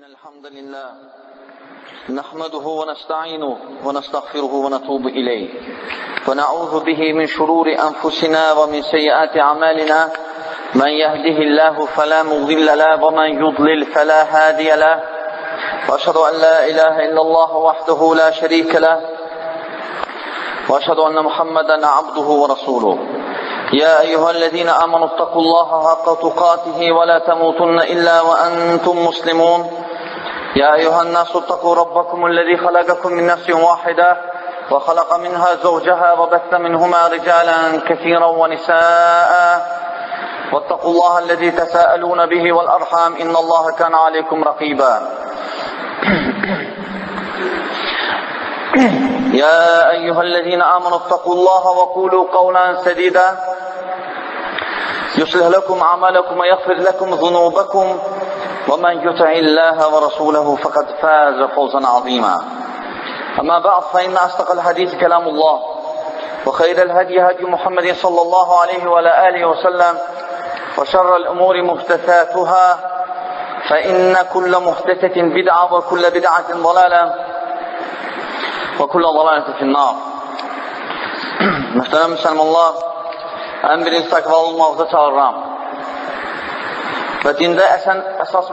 الحمد لله نحمده ونستعينه ونستغفره ونتوب إليه ونعوذ به من شرور أنفسنا ومن سيئات أعمالنا من يهده الله فلا مضل له ومن يضلل فلا هادي له وأشهد أن لا إله إلا الله وحده لا شريك له وأشهد أن محمدا عبده ورسوله يا أيها الذين آمنوا اتقوا الله حق تقاته ولا تموتن إلا وأنتم مسلمون يا أيها الناس اتقوا ربكم الذي خلقكم من نفس واحدة وخلق منها زوجها وبث منهما رجالا كثيرا ونساء واتقوا الله الذي تساءلون به والأرحام إن الله كان عليكم رقيبا يا أيها الذين آمنوا اتقوا الله وقولوا قولا سديدا يصلح لكم أعمالكم ويغفر لكم ذنوبكم ومن يطع الله ورسوله فقد فاز فوزا عظيما أما بعد فإن أصدق الحديث كلام الله وخير الهدي هدي محمد صلى الله عليه وعلى آله وسلم وشر الأمور محدثاتها فإن كل محدثة بدعة وكل بدعة ضلالة وكل ضلالة في النار. Mühtərəm müsəlmanlar, ən birinci təqvalı olmaqda çağırıram. Və dində əsas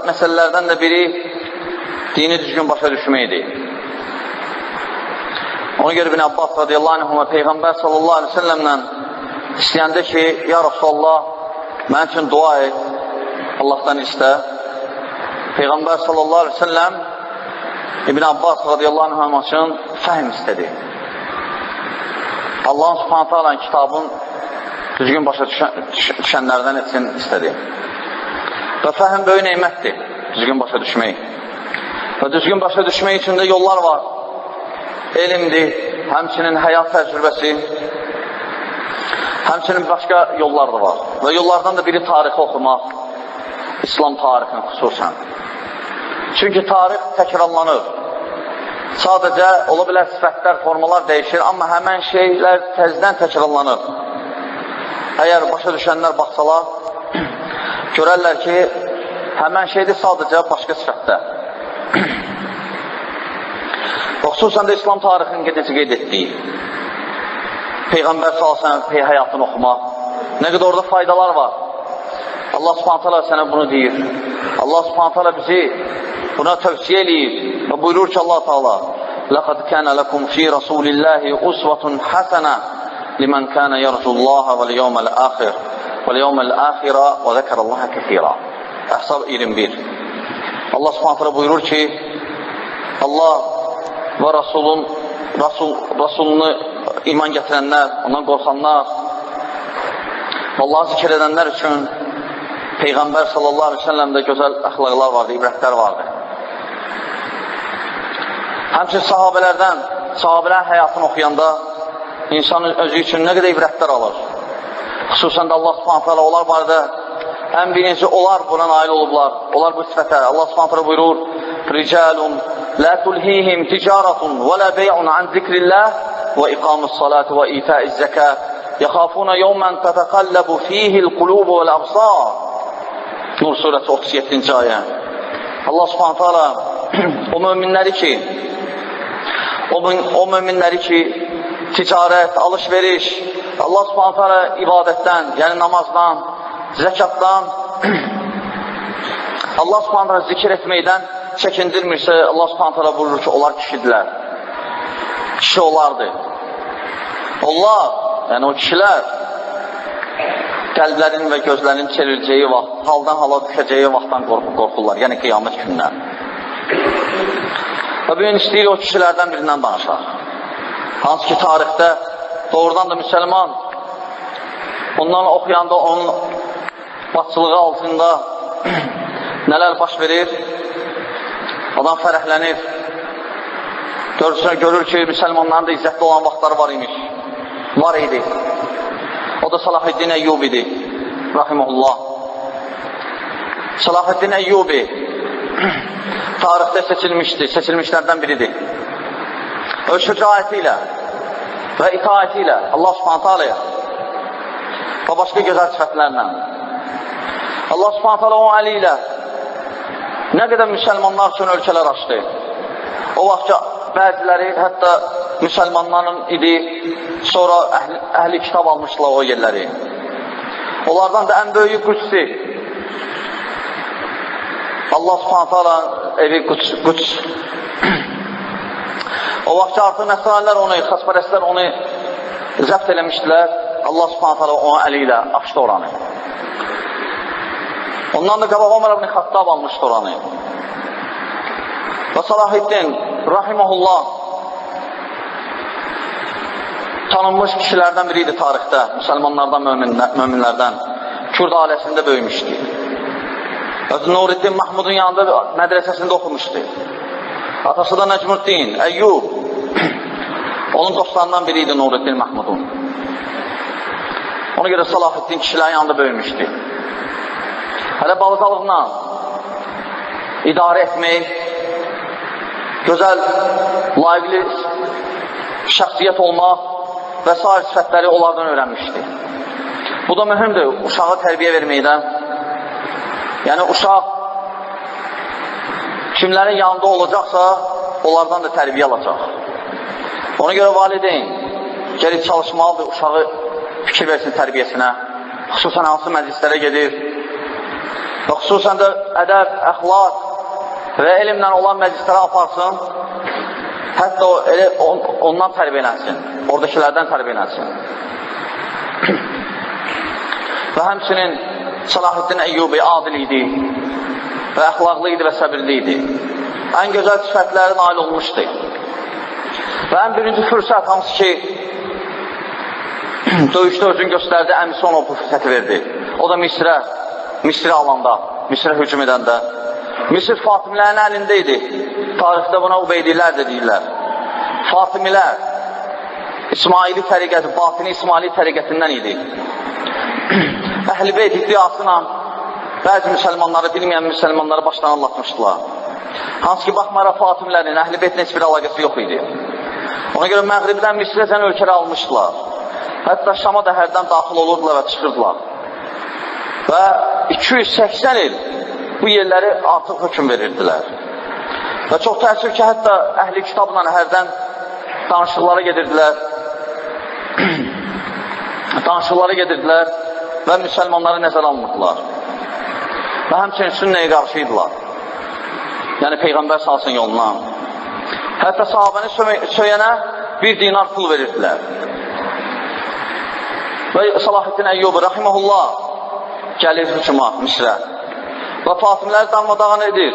məsələlərdən də biri dini düzgün başa düşməkdir. Ona görə İbn Abbas radiyallahu anhuma Peyğəmbər sallallahu aleyhi ve sellemlə istəyəndə ki, ya Rasulallah, mən üçün dua et, Allahdan istə. Peyğəmbər sallallahu aleyhi ve sellem İbn Abbas radiyallahu anhuma üçün fəhm istədi. Allahın subhanət hələ kitabın düzgün başa düşənlərdən etsin istədi. Və fəhm böyük neymətdir, düzgün başa düşmək. Və düzgün başa düşmək üçün də yollar var. Elmdir, həmçinin həyat təcrübəsi, həmçinin başqa yollar da var. Və yollardan da biri tarixi oxumaq, İslam tarixini xüsusən. Çünki tarix təkrarlanır. Sadəcə, ola bilər sifətlər, formalar dəyişir, amma həmən şeylər təzdən təkrarlanır. Əgər başa düşənlər baxsalar, görərlər ki, həmən şeydir sadəcə başqa sifətdə. Və xüsusən də İslam tarixinin necə qeyd etdiyi, Peyğəmbər salsan həyatını oxumaq, nə qədər orada faydalar var. Allah subhanət hələ sənə bunu deyir. Allah subhanət hələ bizi buna tövsiyə eləyir və buyurur ki, Allah Teala لَقَدْ كَانَ لَكُمْ فِي رَسُولِ اللّٰهِ أُسْوَةٌ حَسَنَةٌ لِمَنْ كَانَ يَرْجُو اللّٰهَ وَالْيَوْمَ الْآخِرَ وَذَكَرَ اللّٰهَ كَثِيرًا. Əhzab 21. Allah subhanətlə buyurur ki, Allah və Rasulunu iman gətirənlər, ondan qorxanlar, Allah'ı zikr edənlər üçün Peyğəmbər sallallahu aleyhi ve sellemdə gözəl əxlaqlar vardı, ibrətlər vardı. Həmçin sahabələrin həyatını oxuyanda insanın özü üçün nə qədər ibrətlər alır. Xüsusən də Allah subhanət hələ onlar barədə ən birinci onlar buna nail olublar. Onlar bu sifətə. Allah subhanət hələ buyurur, Ricalun la tulhihim ticaratun və la bey'un an zikrillah və iqamus salat və itaiz zəkat yaxafuna yawman tataqallabu fihil qulubu vəl absar. Nur surəsi 37-ci ayə. Allah subhanət hələ o möminləri ki ticarət, alış-veriş, Allah subhanət hələ ibadətdən, yəni namazdan, zəkatdan, Allah subhanət hələ zikir etməkdən çəkindirmirsə, Allah subhanət hələ buyurur ki, onlar kişidirlər. Kişi olardır. Onlar, yəni o kişilər qəlblərin və gözlərin çevriləcəyi vaxt, haldan hala düşəcəyi vaxtdan qorxurlar, yəni qiyamət gündən. Və bugün istəyir o kişilərdən birindən danışaq. Hansı ki, tarixdə doğrudan da müsəlman, ondan oxuyanda onun batçılığı altında nələr baş verir, adam fərəhlənir, görür ki, müsəlmanların da izzətli olan vaxtları var imiş, var idi. O da Salahuddin Eyyubi idi, rahiməhullah. Salahuddin Eyyubi tarixdə seçilmişlərdən biridir. O şücaəti ilə və itaəti ilə Allah subhanət aləyə və başqa gözəl sifətlərlə Allah subhanət alə o əli ilə nə Nə qədər müsəlmanlar üçün ölkələr açdı. O vaxt bəziləri hətta müsəlmanların idi, sonra əhli kitab almışdılar o yerləri. Onlardan da ən böyüyü Qüdsü. Allah Subhanahu taala evi Qüds. O vaxt artıq nəsranilər onu, xaspərəstlər onu zəbt eləmişdilər. Allah Subhanahu taala onu əli ilə açdı oranı. Ondan da qabaq Ömər ibn Xattab almışdı oranı. Və Salahiddin rahimehullah tanınmış kişilərdən biri idi tarixdə, müsəlmanlardan, möminlərdən. Kürd ailəsində böyümüşdü. Nureddin Mahmudun yanında mədrəsəsində oxumuşdu. Atası da Nəcmuddin, Əyyub. Onun dostlarından biri idi Nureddin Mahmudun. Ona görə Salahiddin kişilərin yanında böyümüşdü. Hələ balıqalıqla idarə etmək, gözəl, layiqli şəxsiyyət olmaq və s. sifətləri onlardan öyrənmişdi. Bu da mühümdür, uşağı tərbiyə verməkdən. Yəni, uşaq kimlərin yanında olacaqsa, onlardan da tərbiyə alacaq. Ona görə valideyn gəlib çalışmalıdır, uşağı fikir versin tərbiyəsinə. Xüsusən hansı məclislərə gedir və xüsusən də ədəb, əxlaq və elmlə olan məclislərə aparsın, hətta ondan tərbiyələnsin, oradakilərdən tərbiyələnsin. Və həmçinin Salahiddin Əyyubi adil idi və əxlaqlı idi və səbirli idi. Ən gözəl sifətlərə nail olmuşdu. Və ən birinci fürsət hansı ki, döyüşdə özünü göstərdi, əmisi ona bu fürsəti verdi. O da Misrə alanda, Misrə hücum edəndə. Misir Fatimilərin əlində idi. Tarixdə buna Ubeydilər də deyirlər. Fatimilər İsmaili təriqəti, batini İsmaili təriqətindən idi. Əhl-i Beyt iddiasına bəzi müsəlmanları, bilməyən müsəlmanları başdan anlatmışdılar. Hansı ki, baxmayaraq Fatimilərin Əhl-i Beytin heç bir əlaqəsi yox idi. Ona görə Məğribdən Misrədən ölkələ almışdılar. Hətta Şama da hərdən daxil olurdular və çıxırdılar. Və 280 il bu yerləri artıq hökm verirdilər. Və çox təəssüf ki, hətta əhli kitabla hərdən danışıqlara gedirdilər və müsəlmanları nəzər almırdılar. Və həmçinin sünnəyə qarşıydılar. Yəni, Peyğəmbər salsın yoluna. Hətta sahabəni söyənə 1 dinar pul verirdilər. Və Salahiddin Əyyubi rahimehullah gəlir hücuma Misrə. Və Fatimləri darmadağın edir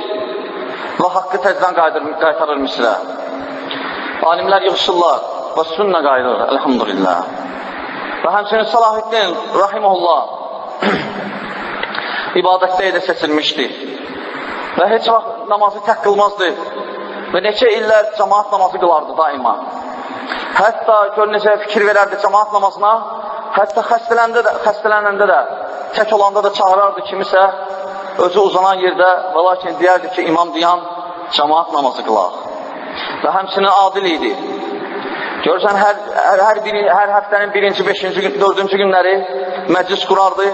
və haqqı tezdən qaytarır Misrə. Alimlər yığışırlar və sünnə qaytarır, elhamdülillah. Və həmçinin Salahiddin rahimehullah ibadətdə edə seçilmişdi və heç vaxt namazı tək qılmazdı və neçə illər cəmaat namazı qılardı daima. Hətta gör necə fikir verərdi cəmaat namazına, hətta xəstələnəndə də, tək olanda da çağırardı kimisə, özü uzanan yerdə və lakin deyərdi ki, imam deyən cəmaat namazı qılaq. Və həmçinin adil idi. Görürsən, hər həftənin 1-ci, 5-ci, 4-cü günləri məclis qurardı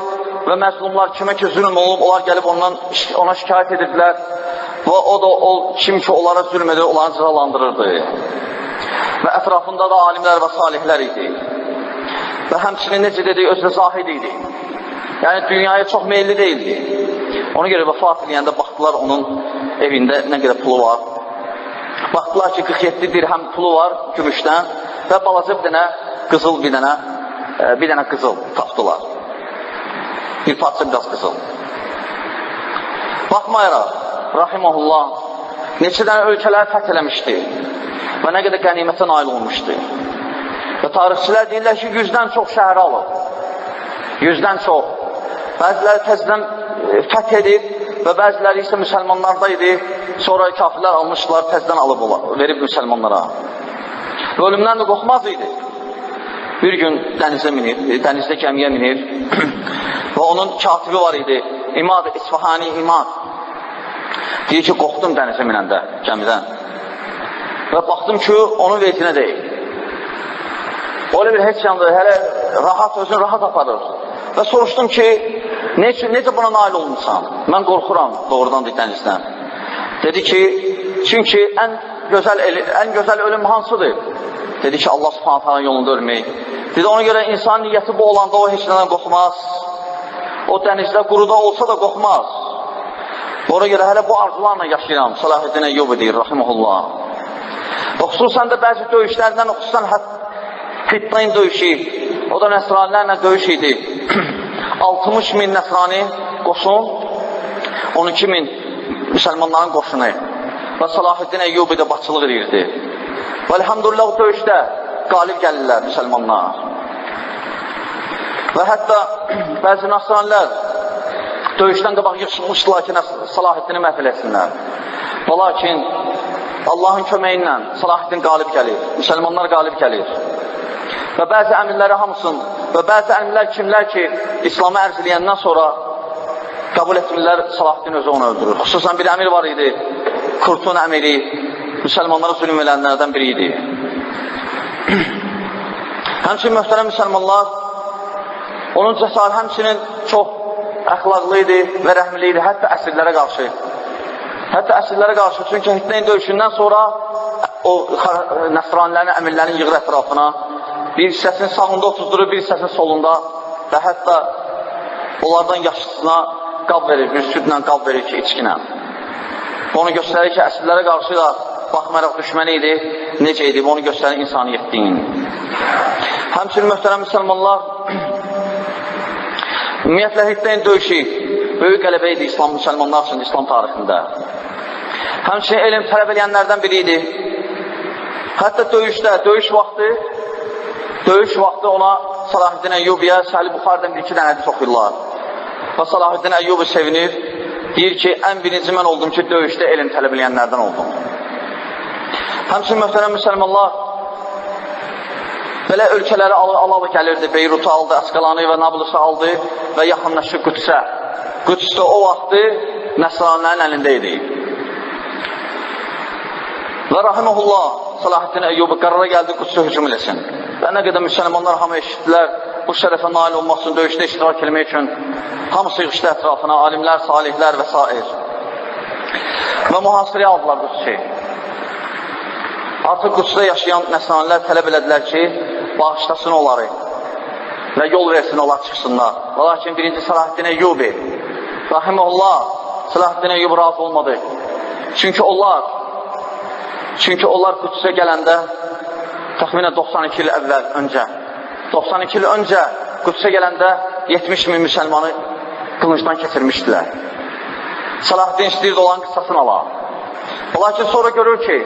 və məzlumlar kimə ki zülm olub, onlar gəlib ona şikayət edirdilər və o da kim ki onlara zülm edir, onları cəzalandırırdı. Və ətrafında da alimlər və salihlər idi. Və həmçinin necə dedik, özü də zahid idi. Yəni, dünyaya çox meyilli deyildi. Ona görə vəfat edəndə baxdılar onun evində nə qədər pulu var. Baxdılar ki, 47 dirhəm pulu var gümüşdən və balaca bir dənə qızıl, bir dənə qızıl tapdılar. Bir parça biraz qızıl. Baxmayaraq, rahimehullah, neçə dənə ölkələri fəth eləmişdi və nə qədər qənimətə nail olmuşdu. Və tarixçilər deyirlər ki, 100-dən çox şəhəri alıb. 100-dən çox. Bəziləri təzdən fəth edib və bəziləri isə müsəlmanlarda idi. Sonra kafirlər almışdılar, təzdən alıb verib müsəlmanlara. Və ölümdən də qorxmaz idi. Bir gün dənizdə gəmiyə minir və onun katibi var idi. İmad, İsfahani İmad. Deyir ki, qorxdum dənizə minəndə, gəmidən. Və baxdım ki, onun veytinə deyil. Öyle bir heç yandı, hələ özünü rahat aparır. Və soruşdum ki, necə buna nail olmuşsan? Mən qorxuram doğrudan dənizdən. Dedi ki, çünki ən gözəl ölüm hansıdır? Dedi ki, Allah Subhanahu taala yolunda ölmək. Dedi, ona görə insan niyyəti bu olanda o heç nədən qorxmaz. O dənizdə, quruda olsa da qorxmaz. Ona görə hələ bu arzularla yaşayıram. Salahuddin Eyyubi deyir, rahimehullah. Xüsusən də bəzi döyüşlərdən, xüsusən Hittin döyüşü, o da nəsranilərlə döyüş idi. 60 min nəsrani qoşun, 12 min müsəlmanların qoşunu və Salahuddin Eyyubi də başçılıq edirdi. Və elhamdülillah o döyüşdə qalib gəlirlər müsəlmanlar. Və hətta bəzi nəsranilər döyüşdən qabaq yığışmışdılar ki, Salahuddini məhv eləsinlər. Və lakin Allahın köməyi ilə Salahuddin qalib gəlir, müsəlmanlar qalib gəlir. Və bəzi əmirləri hamısın və bəzi əmirlər kimlər ki, İslamı ərz eləyəndən sonra qəbul etmirlər, Salahuddin özü onu öldürür. Xüsusən bir əmir var idi, Kurtun əmiri, müsəlmanlara zülm edənlərdən biri idi. Həmçinin möhtərəm müsəlmanlar, onun cəsarəti həmçinin çox əxlaqlı idi və rəhmli idi, hətta əsirlərə qarşı. Çünki Hittin döyüşündən sonra o nəsranilərin, əmirlərin yığır ətrafına, bir hissəsinin sağında otuzdurur, bir hissəsinin solunda və hətta onlardan yaşlısına qab verir, bir südlə qab verir ki, içkinə. Onu göstərir ki, əsirlərə qarşı da baxmayaraq düşməni idi, necə idi, onu göstərir insaniyyətliyin. Həmçinin möhtərəm müsəlmanlar, ümumiyyətlə Hittin döyüşü böyük qələbə idi müsəlmanlar üçün İslam tarixində. Həmçinin elm tələb edənlərdən biri idi. Hətta döyüş vaxtı ona Salahuddin Eyyubiyə Səhih Buxaridən bir-iki dənə hədis oxuyurlar. Və Salahuddin Eyyubi sevinir, deyir ki, ən birinci mən oldum ki, döyüşdə elm tələb edənlərdən oldum. Həmçinin möhtərəm müsəlmanlar, belə ölkələri alalı gəlirdi, Beyrutu aldı, Əskalanı və Nablusu aldı və yaxınlaşır Qüdsə. Qüdsdə o vaxtı nəsranilərin əlində idi. Və rahiməhullah, Salahuddin Eyyubi qərara gəldi, Qüdsə hücum eləsin. Və nə qədər müsəlmanlar hamı eşitdilər, bu şərəfə nail olmaq üçün, döyüşdə iştirak etmək üçün hamısı yığışdı ətrafına, alimlər, salihlər və s. Və mühasirəyə aldılar Qüdsəyi. Artıq Qüdsədə yaşayan nəsranilər tələb elədilər ki, bağışlasın onları və yol versin, onlar çıxsınlar. Və lakin birinci Salahuddin Eyyubi, rahiməhullah, Salahuddin Eyyubi razı olmadı. Çünki onlar Qüdsə gələndə təxminən 92 il əvvəl öncə Qüdsə gələndə 70 min müsəlmanı qılıncdan keçirmişdilər. Salahuddin istəyirdi olan qıssasını ala. Lakin sonra görür ki,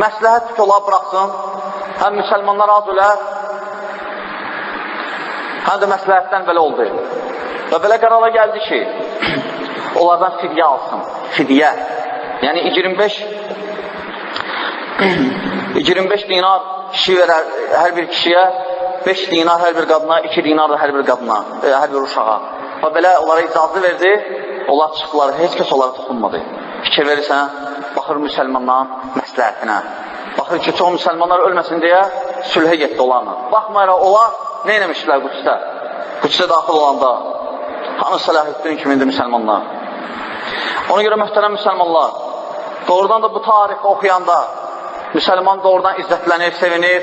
məsləhət ki, olar bıraxsın, həm müsəlmanlar az ölər, həm də məsləhətdən belə oldu. Və belə qərara gəldi ki, onlardan fidyə alsın. Fidyə. Yəni 25 dinar kişi verər hər bir kişiyə, 5 dinar hər bir qadına, 2 dinar da hər bir qadına, hər bir uşağa. Və belə onlara icazı verdi, onlar çıxdılar, heç kəs onlara toxunmadı. Fikir verirsən, baxır müsəlmanların məsləhətinə. Baxır ki, çox müsəlmanlar ölməsin deyə sülhə getdi onlarla. Baxmayaraq, onlar nə eləmişdilər Qüdsdə? Qüdsdə daxil olanda, hanı Salahuddin kimindir müsəlmanlar? Ona görə möhtərəm müsəlmanlar, doğrudan da bu tarixi oxuyanda, müsəlman doğrudan izzətlənir, sevinir.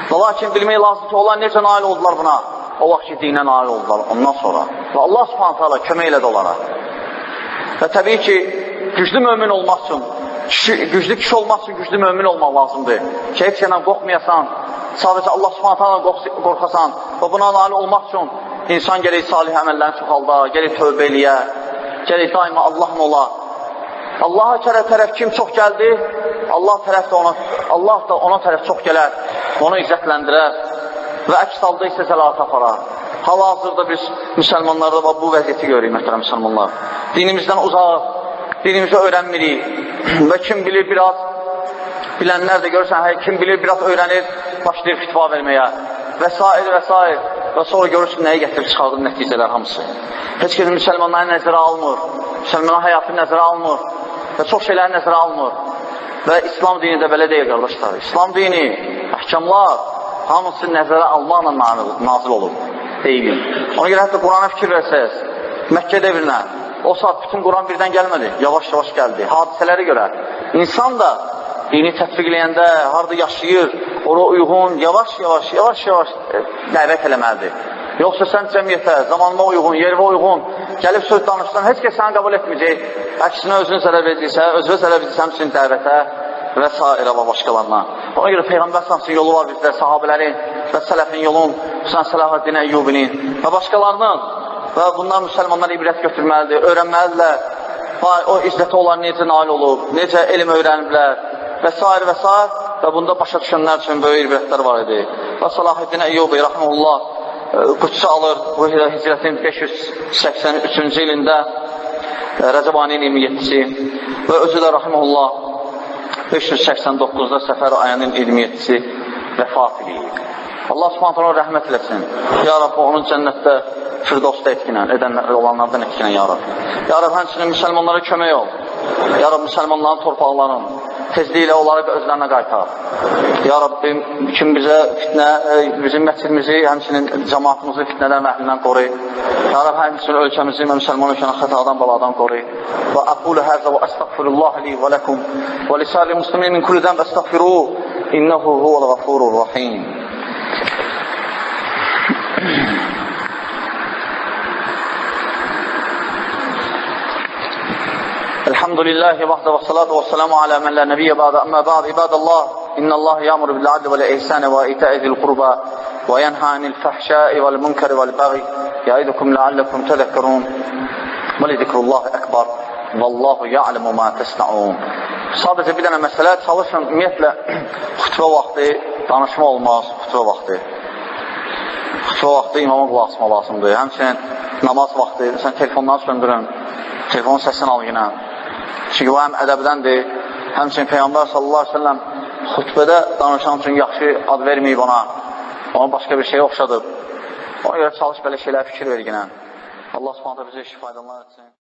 Və lakin bilmək lazım ki, onlar necə nail oldular buna? O vaxt ki, dinə nail oldular ondan sonra. Və Allah subhanət hala kömək elədi onlara. Və təbii ki, güclü mömin olmaq üçün, güclü kişi olmaq üçün güclü mömin olmaq lazımdır. Ki, heç yerdən qorxmayasan, sadəcə Allah subhanət hala qorxasan və buna nail olmaq üçün insan gələk salih əməllərini çoxalda, gələk tövbə eləyə, gələk daima Allah'ın ola. Allaha tərəf kim çox gəldi, Allah da ona tərəf çox gələr, onu izzətləndirər və əks halda isə zəlalət aparar. Hal-hazırda biz müsəlmanlarda bu vəziyyəti görürük, möhtərəm müsəlmanlar. Dinimizdən uzaq, dinimizi öyrənmirik və kim bilir biraz, bilənlər də görürsən, kim bilir biraz öyrənir, başlayır fitva verməyə və s. və sonra görürsün nəyə gətirib çıxardır nəticələr hamısı. Heç kəsin müsəlmanları nəzərə almır, müsəlmanların həyatını nəzərə almır və çox şeyləri nəzərə almır. Və İslam dini də belə deyil, qardaşlar. İslam dini, əhkamlar, hamısı nəzərə almaqla nazil olur, deyil. Ona görə hətta Qurana fikir versəz, Məkkə devirinə, o o saat bütün Quran birdən gəlmədi, yavaş-yavaş gəldi. Hadisələrə görə. İnsan da dini tətbiq eləyəndə, harada yaşayır, ona uyğun, yavaş-yavaş dəvət eləməlidir. Yoxsa sən cəmiyyətə, zamanına uyğun, yervə uyğun, gəlib söz danışsan, heç kəs səni qəbul etməyəcək. Əksinə özünü zərər verdirsə, özünə zərər verdirsə, həmçinin dəvətə və s. və başqalarına. Ona görə Peyğəmbər s.ə.v yolu var bizdə, sahabələrin və sələfin yolun, Səlahaddin Əyyubinin və başqalarının və bunlar müsəlmanlar ibrət götürməlidir, öyrənməlidirlər. O izzəti onlar necə nail olub, necə elm öyrəniblər və s. və bunda başa düşənlər üçün böyük ibrətlər var idi. Və Səlahaddin Əyyubi, rəhməlullah, Qüdsə alır, bu hicrətin 583-cü ilində Rəcəb ayının 27-ci və özü də rəhməlullah 589-da Səfər ayının 27-ci vəfat edir. Allah subhanətə ona rəhmət eləsin. Ya Rabbi, onun cənnətdə Firdovsda etkinən, olanlardan etkinən, Ya Rabbi. Ya Rabbi, həmçinin müsəlmanlara kömək ol. Ya Rabbi, müsəlmanların torpaqlarının tezliklə onları özlərinə qaytar. Ya Rabbi, kim bizə fitnə, bizim məscidimizi, həmçinin cəmaatımızı fitnədən və əhlindən qoru. Ya Rabbi, həmçinin ölkəmizi və müsəlman ölkəni xətadan, baladan qoru. Və əqulu həzə və əstəqfirullah li və ləkum və lisəli muslimin min kulli dəm əstəqfiru innəhu huvəl ğafurur rahim. الحمد لله وحده والصلاة والسلام على من لا نبي بعد أما بعد عباد الله إن الله يأمر بالعدل والإحسان وإيتاء ذي القربى وينهى عن الفحشاء والمنكر والبغي يعظكم لعلكم تذكرون ولذكر الله أكبر والله يعلم ما تصنعون. Sadəcə bir dənə məsələ, çalışın, ümumiyyətlə xütbə vaxtı danışma olmaz, xütbə vaxtı. Xütbə vaxtı imama qulaq asma lazımdır. Həmçinin namaz vaxtı, sən telefonları söndürün, telefonun səsini al yenə. Çünki bu həm ədəbdəndir, həmçinin Peyğəmbər sallallahu aleyhi ve sellem xütbədə danışan üçün yaxşı ad verməyib ona başqa bir şey oxşadır. Ona görə çalış belə şeylər fikir ver yenə. Allah subhanətə bizə faydalar etsin.